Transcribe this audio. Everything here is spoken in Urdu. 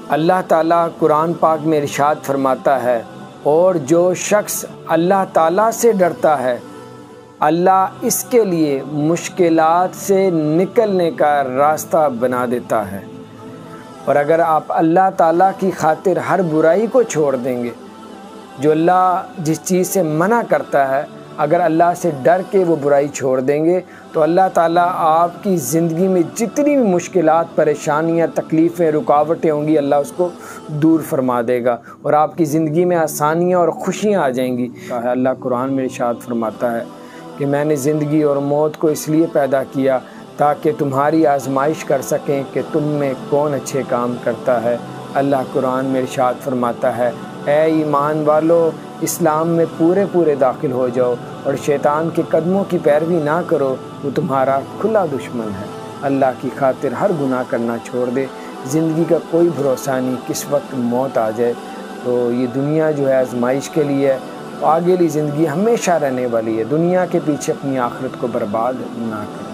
اللہ تعالیٰ قرآن پاک میں ارشاد فرماتا ہے، اور جو شخص اللہ تعالیٰ سے ڈرتا ہے اللہ اس کے لیے مشکلات سے نکلنے کا راستہ بنا دیتا ہے۔ اور اگر آپ اللہ تعالیٰ کی خاطر ہر برائی کو چھوڑ دیں گے، جو اللہ جس چیز سے منع کرتا ہے، اگر اللہ سے ڈر کے وہ برائی چھوڑ دیں گے تو اللہ تعالیٰ آپ کی زندگی میں جتنی بھی مشکلات، پریشانیاں، تکلیفیں، رکاوٹیں ہوں گی، اللہ اس کو دور فرما دے گا اور آپ کی زندگی میں آسانیاں اور خوشیاں آ جائیں گی۔ اللہ قرآن میں ارشاد فرماتا ہے کہ میں نے زندگی اور موت کو اس لیے پیدا کیا تاکہ تمہاری آزمائش کر سکیں کہ تم میں کون اچھے کام کرتا ہے۔ اللہ قرآن میں ارشاد فرماتا ہے، اے ایمان والو، اسلام میں پورے داخل ہو جاؤ اور شیطان کے قدموں کی پیروی نہ کرو، وہ تمہارا کھلا دشمن ہے۔ اللہ کی خاطر ہر گناہ کرنا چھوڑ دے، زندگی کا کوئی بھروسہ نہیں، کس وقت موت آ جائے۔ تو یہ دنیا جو ہے آزمائش کے لیے ہے، آگے لی زندگی ہمیشہ رہنے والی ہے۔ دنیا کے پیچھے اپنی آخرت کو برباد نہ کرو۔